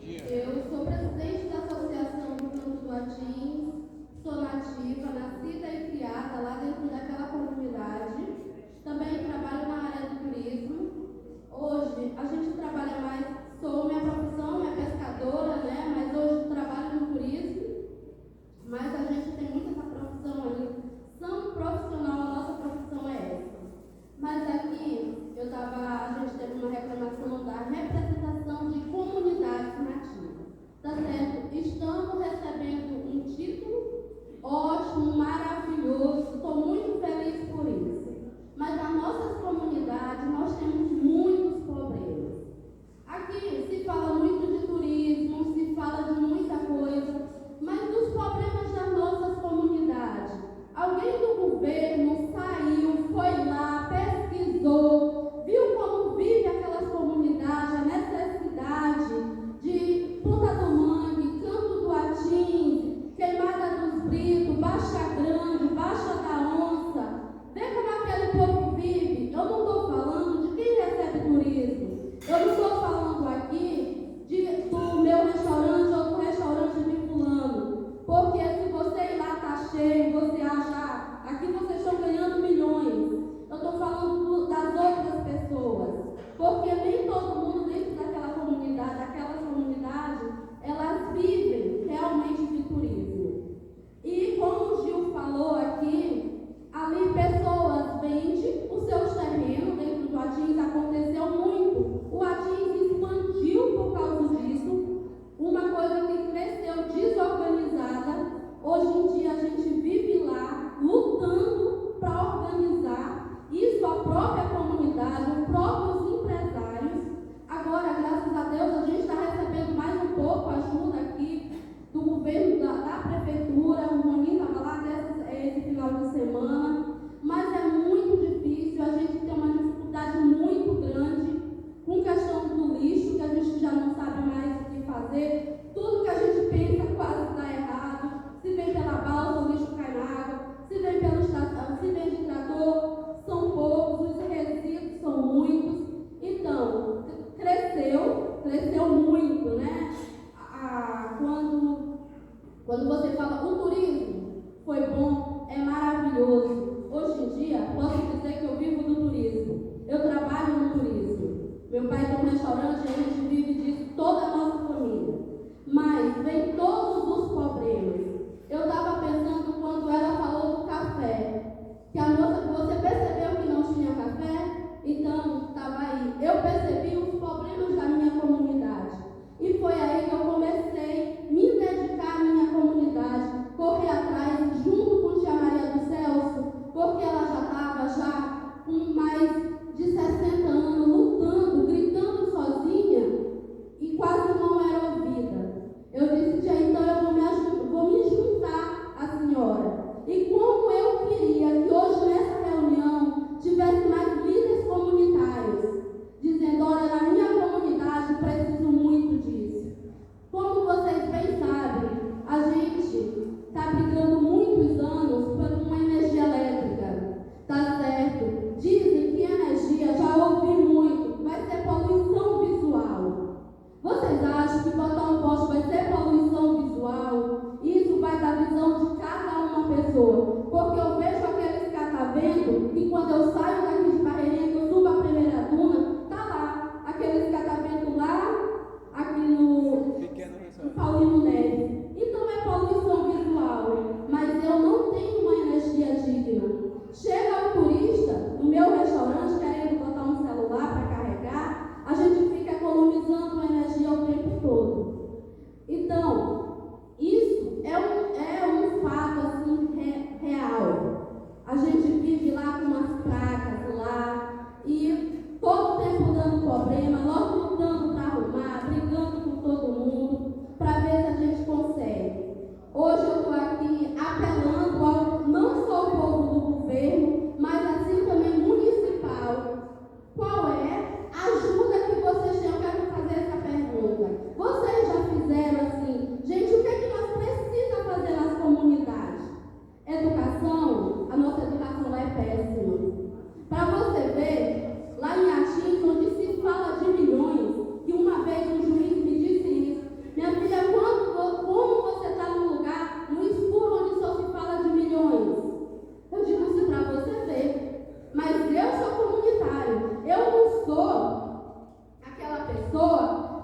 Eu sou presidente da Associação do Canto do Atins, sou nativa, nascida e criada lá dentro daquela comunidade. Também trabalho na área do turismo. Hoje a gente trabalha mais, minha profissão é pescadora, né? Mas hoje trabalho no turismo. Mas a gente tem muito essa profissão ali. São profissional, a nossa profissão é essa. Mas aqui a gente teve uma reclamação da representação de comunidades nativas. Tá certo? Estamos recebendo um título ótimo, maravilhoso. Estou muito feliz por isso. Mas nas nossas comunidades nós temos muitos problemas. Aqui se fala muito de turismo, se fala de muita coisa, mas dos problemas das nossas comunidades. Alguém do governo saiu, foi lá, pesquisou, viu como vive aquelas comunidades, a necessidade de Ponta do Mangue, Canto do Atins, Queimada dos Britos, Baixa Grande, Baixa da Onça. Vê como aquele povo vive. Eu não estou falando de quem recebe turismo. Eu não estou falando aqui do meu restaurante ou do restaurante de fulano. Porque se você ir lá está cheio, você acha, aqui vocês estão ganhando milhões. Eu estou falando das outras pessoas. Porque nem todo mundo dentro daquela comunidade, aquelas comunidades, elas vivem realmente de turismo. E como o Gil falou aqui, ali pessoas vendem os seus terrenos dentro do Atins, aconteceu muito. O Atins expandiu por causa disso, uma coisa que cresceu desorganizada. Hoje em dia a gente vive lá lutando para organizar isso, a própria comunidade, os próprios empresários. Agora, graças a Deus, a gente está recebendo mais um pouco ajuda aqui do governo, da prefeitura. O Roninho estava lá esse final de semana, mas é muito difícil, a gente tem uma dificuldade muito grande com questão do lixo, que a gente já não sabe mais o que fazer. Tudo que a gente pensa quase dá errado. Se vem pela balsa, o lixo cai na água. Se vem pelo estação, se vem de trator, são poucos, os resíduos são muitos. Então, cresceu muito, né? Quando você fala o turismo foi bom, é maravilhoso. Hoje em dia, posso dizer que eu vivo do turismo. Eu trabalho no turismo. Meu pai tem um restaurante e a gente vive disso, toda a nossa família. Mas vem todos os problemas. Eu estava pensando quando ela falou do café, que a moça, você percebeu que não tinha café? Então, estava aí. Eu percebi os problemas da minha comunidade. E foi aí que eu comecei a me dedicar à minha comunidade, correr atrás, junto com a tia Maria do Celso, porque ela já estava com mais de 60 anos, lutando, gritando sozinha,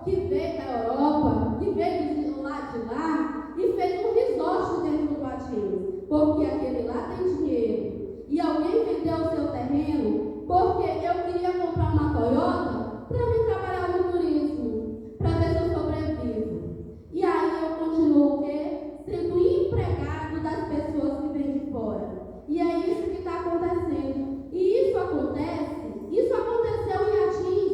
que veio da Europa, que veio de lá, e fez um resort dentro do Atins, porque aquele lá tem dinheiro. E alguém vendeu o seu terreno porque eu queria comprar uma Toyota para me trabalhar no turismo, para ver se eu sobrevivo. E aí eu continuo o quê? Sendo empregado das pessoas que vêm de fora. E é isso que está acontecendo. E isso aconteceu em Atins,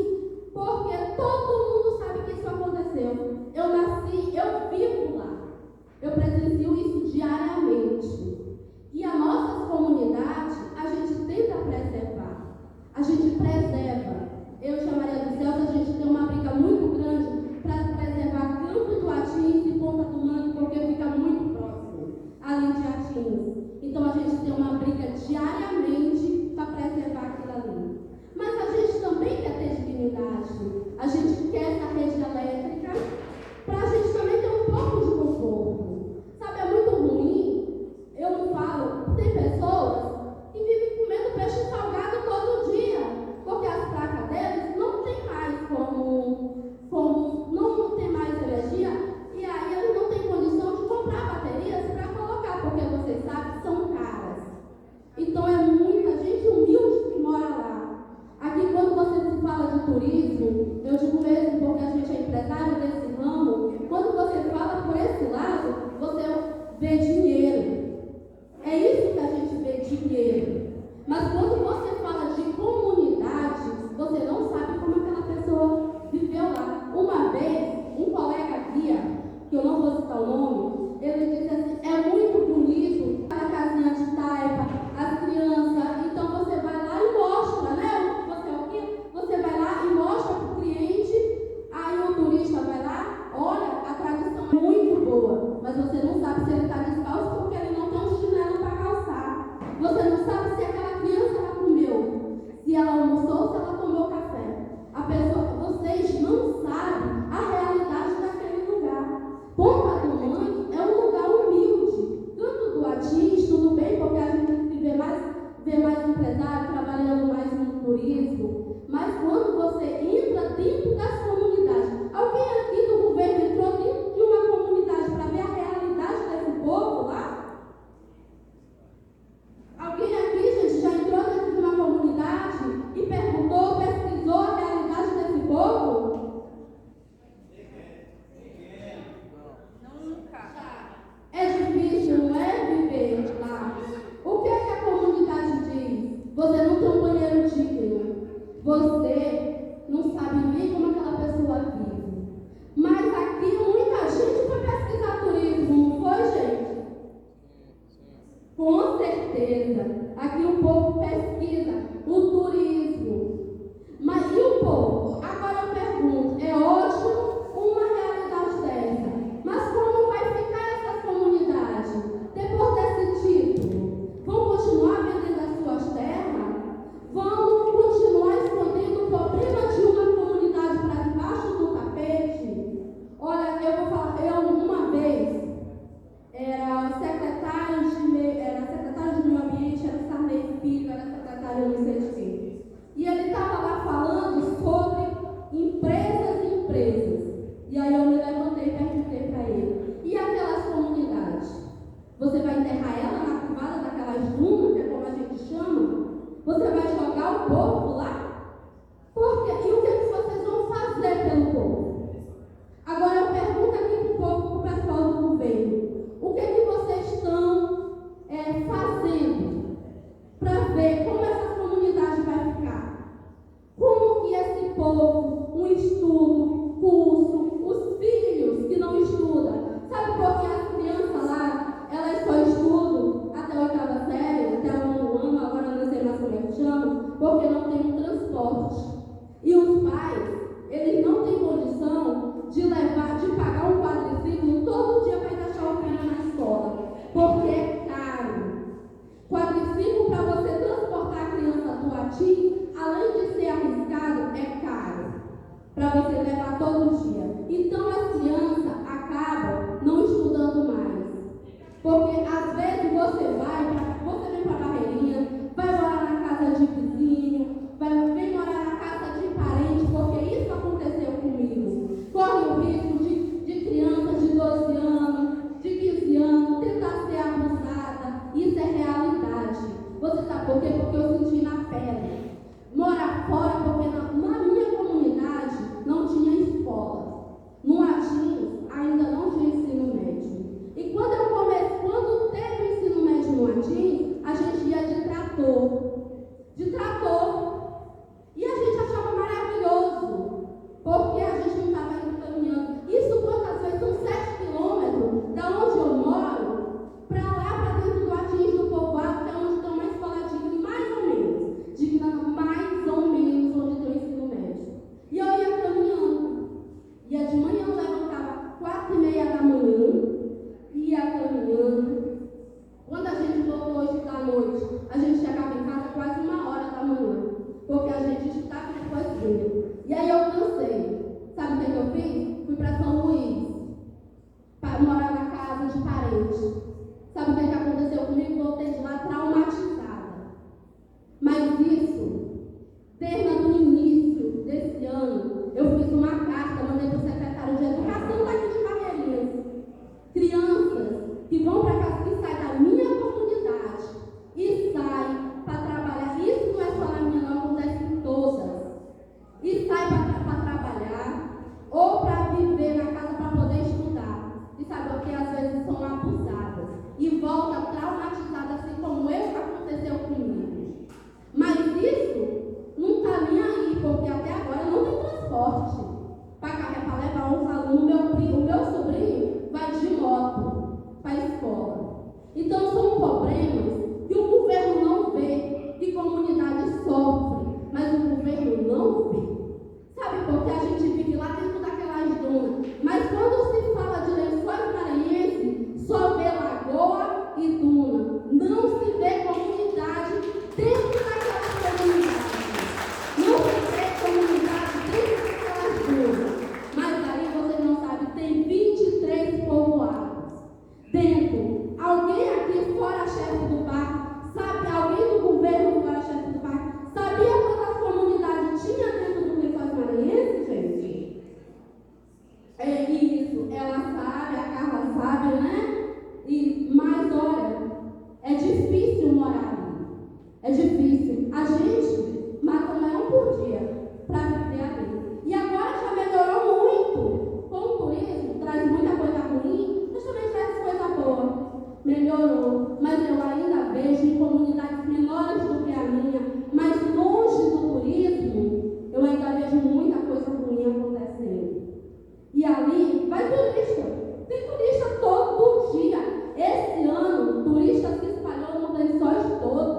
porque todo mundo sabe que isso aconteceu. Eu nasci, eu vivo lá. Eu presencio isso diariamente. E a nossa comunidade, a gente tenta preservar. A gente preserva. Eu e a Maria dos Céus, a gente tem uma briga muito grande para preservar Campo do Atins e Ponta do Mangue, porque fica muito próximo ali de Atins. Então a gente tem uma briga diariamente para preservar aquilo ali. Mas a gente também quer ter dignidade. A gente quer essa rede elétrica para a gente também ter um pouco de conforto. Sabe, é muito ruim. Eu não falo, tem pessoas da manhã, ia caminhando. Quando a gente voltou hoje da noite, a gente chegava em casa quase 1h da manhã, porque a gente estava depois vinha. E aí eu cansei. Sabe o que eu fiz? Fui para São Luís, para morar na casa de parente. Sabe o que aconteceu comigo? Voltei de lá traumatizada. Mas isso, desde o início desse ano, eu fiz uma carta, mandei para o secretário de Educação daqui de Barreirinhas. Crianças que vão para casa, que saem da minha comunidade e saem para trabalhar. Isso não é só na minha, não, acontece em todas. E saem para trabalhar ou para viver na casa para poder estudar. E sabe o que? Às vezes são abusadas e voltam traumatizadas, assim como aconteceu comigo. Mas isso não está nem aí, porque até agora não tem transporte para levar uns alunos. O meu sobrinho vai de moto para a escola. Então são problemas que o governo não vê, que a comunidade sofre, mas o governo não vê. Sabe, porque a gente vive lá dentro daquelas dunas. Mas quando se fala de Lençóis Maranhenses, só vê lagoa e duna. Não se vê comunidade dentro daquelas comunidades. Não se vê comunidade dentro daquelas dunas. Mas aí você não sabe, tem 23 povoados dentro. Alguém aqui fora chefe do parque, sabe? Alguém do governo fora chefe do parque, sabia quantas comunidades tinha dentro do Lençóis Maranhenses, gente? É isso, ela sabe, a Carla sabe, né? Mas olha, é difícil morar ali. É difícil. A gente mata um leão por dia para viver ali. E agora já melhorou muito. Com o turismo, traz muita coisa ruim, mas também traz coisa boa. Melhorou. Mas eu ainda vejo em comunidades menores do que a minha, mas longe do turismo, eu ainda vejo muita coisa ruim acontecendo. E ali vai turista. Tem turista todo dia. Esse ano, turista se espalhou nos Lençóis todo.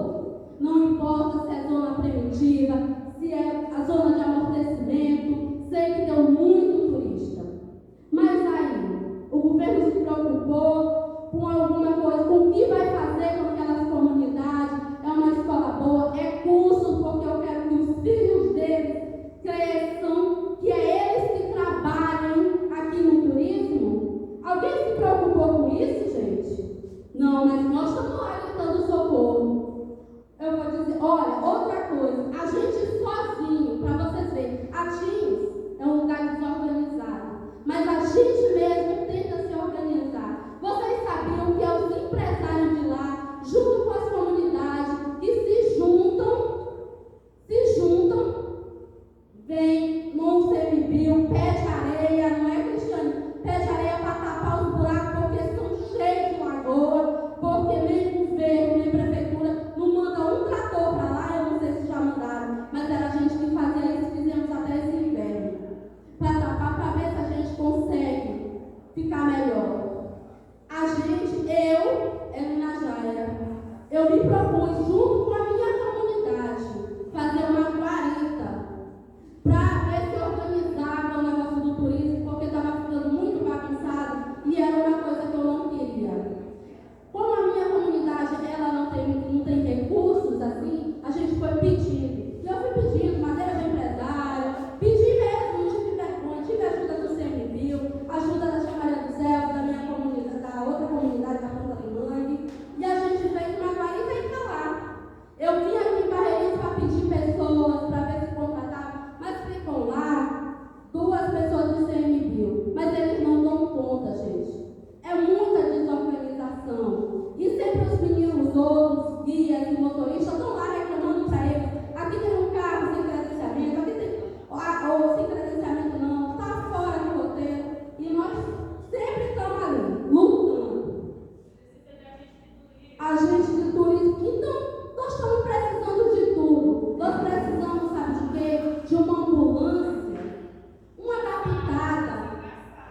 Não importa se é zona primitiva, se é a zona de amortecimento, sei que deu muito turista. Mas aí, o governo se preocupou com alguma coisa, com o que vai fazer com aquelas comunidades. É uma escola boa, é curso, porque eu quero que os filhos deles cresçam, que é eles que trabalhem aqui no turismo. Alguém se preocupou com isso, gente? Não, mas nós estamos lá gritando socorro. Eu vou dizer, olha, outra coisa, a gente sozinho, para vocês verem, a Teams é um lugar desorganizado, mas a gente mesmo tenta se organizar. Vocês sabiam que é os empresários de lá, junto com as comunidades, que se juntam, vem, não CMBio, pede areia, não é, Cristiane? Pede areia para tapar os buracos, porque são cheios de lagoa, porque nem governo, nem prefeitura não manda um trator para lá. Eu não sei se já mandaram, mas era a gente que fazia isso, fizemos até esse inverno, para tapar, para ver se a gente consegue ficar melhor. A gente, Helena Jaia, eu me propus, junto com a minha comunidade, fazer uma guarita para ver se organizava o negócio do turismo, porque estava ficando muito bagunçado e era uma coisa que eu não queria. Como a minha comunidade ela não tem recursos assim, a gente foi pedindo. E eu fui pedindo madeira de empresário, pedi mesmo, não tive vergonha, tive ajuda do CMBio, ajuda da Tia Maria do Céu, da minha comunidade, da outra comunidade da Ponta do Mangue, e a gente fez uma guarita e está lá. Eu vim aqui em Barreirinhas para pedir pessoas, para ver se contratava, mas ficam lá 2 pessoas do CMBio, mas eles não dão conta, gente. É muita desorganização. E sempre os meninos, outros, guias e motoristas estão lá reclamando para eles. Aqui tem um carro sem credenciamento, aqui tem. Ou sem credenciamento não, está fora do roteiro. E nós sempre estamos ali, lutando. A gente de turismo. Então, nós estamos precisando de tudo. Nós precisamos, sabe de quê? De uma ambulância, uma adaptada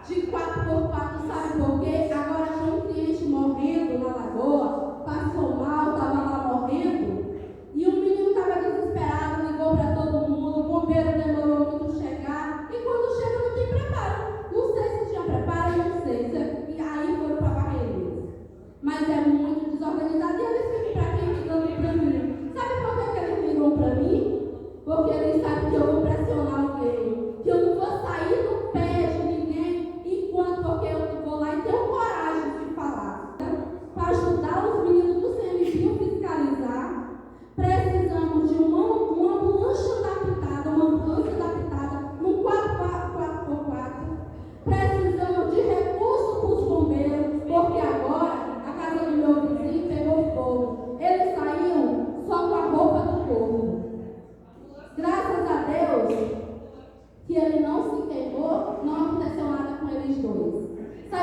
de 4x4, sabe por quê? Agora tinha um cliente morrendo na lagoa, passou mal, estava lá morrendo,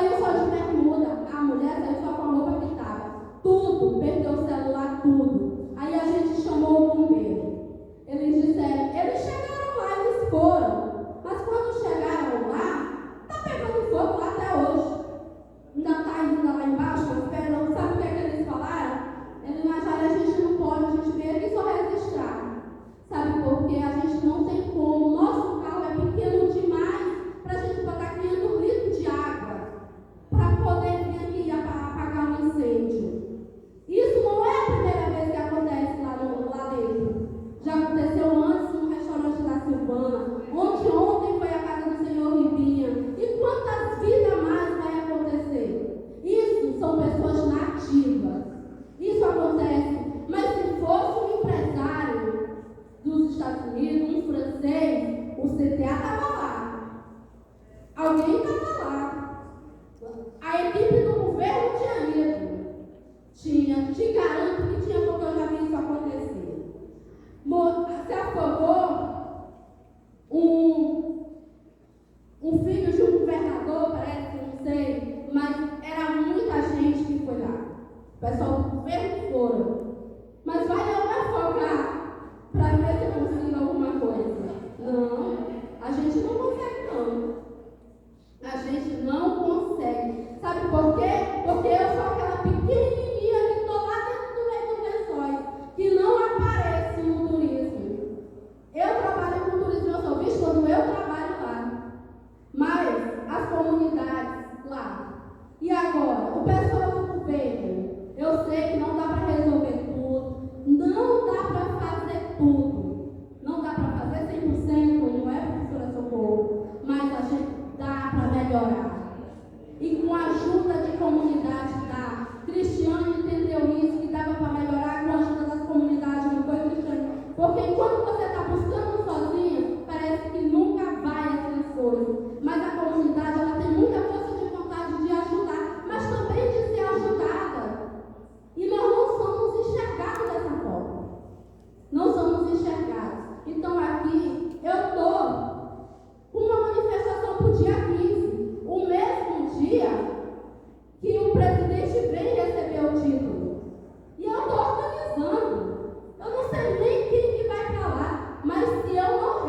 saiu só de bermuda, a mulher saiu só com a roupa que estava. Tudo, perdeu o celular, tudo. Aí a gente chamou o bombeiro. Eles disseram, eles chegaram lá, eles foram. Mas quando chegaram lá, tá pegando fogo lá até hoje. Ainda tá ainda lá embaixo, mas pera, sabe o que é que eles falaram? Eles acharam, a gente não pode, a gente veio aqui só registrar. Sabe por quê? A gente não tem como. Nosso carro é pequeno demais para a gente botar 500 litros de água para poder vir aqui apagar um incêndio. Isso não é a primeira vez que acontece lá dentro. Já aconteceu antes no restaurante da Silvana. Ontem foi a casa do senhor Ribinha. E quantas vidas mais vai acontecer? Isso são pessoas nativas. Isso acontece. Mas se fosse um empresário dos Estados Unidos, um francês, o CTA estava lá. Alguém estava lá. A equipe do governo tinha ido. Te garanto que tinha, porque eu já vi isso acontecer. Se afogou um filho de um governador, parece, não sei, mas era muita gente que foi lá. O pessoal do governo foram. Mas vai eu me afogar para ver se eu consigo alguma coisa. Não, a gente não consegue, não. A gente não consegue. Sabe por quê? Porque eu sou aquela pequenininha que estou lá dentro do meio dos lençóis, que não aparece no turismo. Eu trabalho com turismo, eu sou vista quando eu trabalho lá. Mas as comunidades lá. E agora? O pessoal do governo. Eu sei que não dá para resolver tudo. Não dá para fazer tudo. Não dá para fazer 100%, não é, professora Socorro? Mas a gente dá para melhorar. E com a ajuda de comunidade dá. Cristiane entendeu isso, que dava para melhorar com a ajuda das comunidades, não foi, Cristiane? Porque enquanto você está buscando sozinha, parece que nunca vai essas coisas. Mas a comunidade, ela tem muita força de vontade de ajudar, mas também de ser ajudada. E nós não somos enxergados dessa forma. Não somos enxergados. Então aqui, eu estou com uma manifestação para o dia 15. O mesmo dia que o presidente vem receber o título. E eu estou organizando. Eu não sei nem quem que vai para lá. Mas se eu não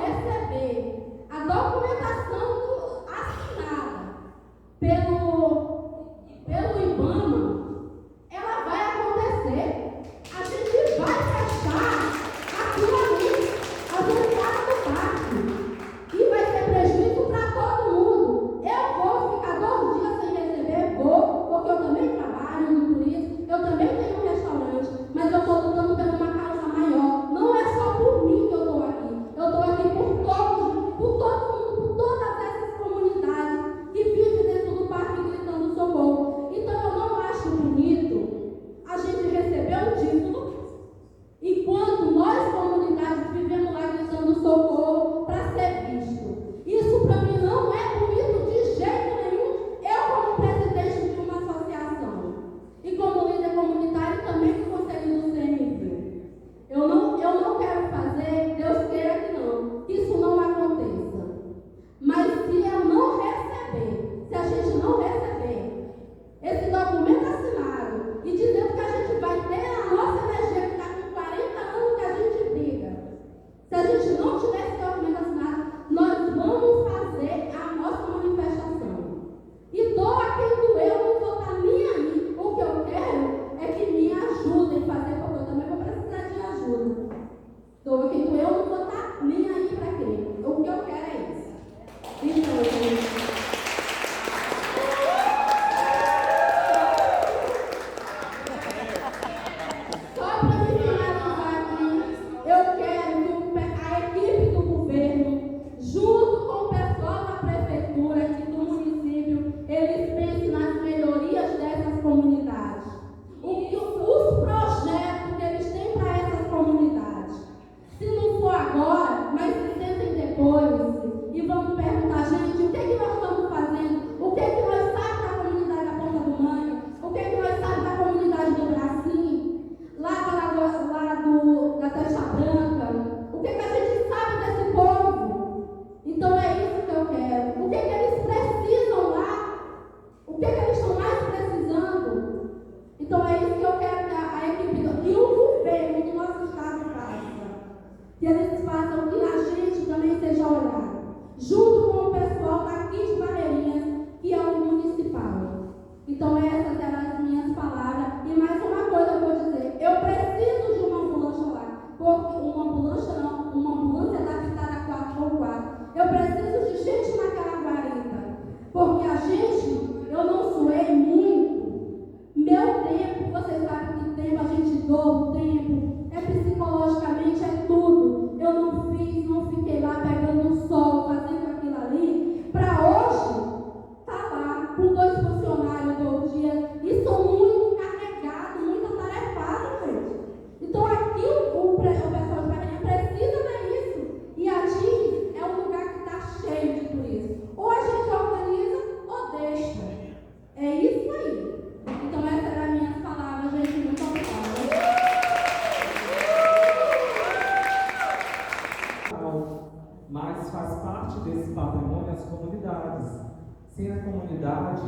a comunidade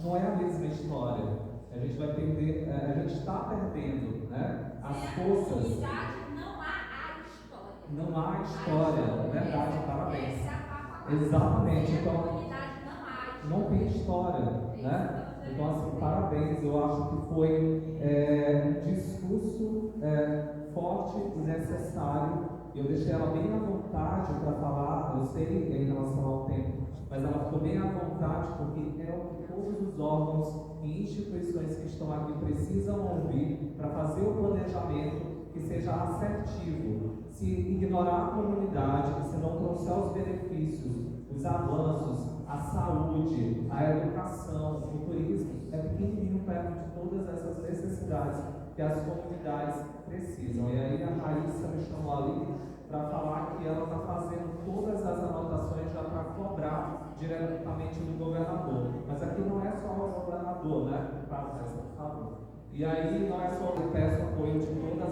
não é a mesma história. A gente vai perder, a gente está perdendo, né, as forças. Não há história, verdade, parabéns. Exatamente, então não tem história, né? Então, assim, parabéns, eu acho que foi um discurso forte e necessário. Eu deixei ela bem à vontade para falar, eu sei em relação ao tempo, mas ela ficou bem à vontade porque é o que todos os órgãos e instituições que estão aqui precisam ouvir para fazer o planejamento que seja assertivo. Se ignorar a comunidade, se não trouxer os benefícios, os avanços, a saúde, a educação, o turismo, é pequenininho perto de todas essas necessidades que as comunidades precisam. E aí a Raíssa me chamou ali para falar que ela está fazendo todas as anotações já para cobrar diretamente do governador. Mas aqui não é só o governador, né? Por favor. E aí não é só, eu peço apoio de todas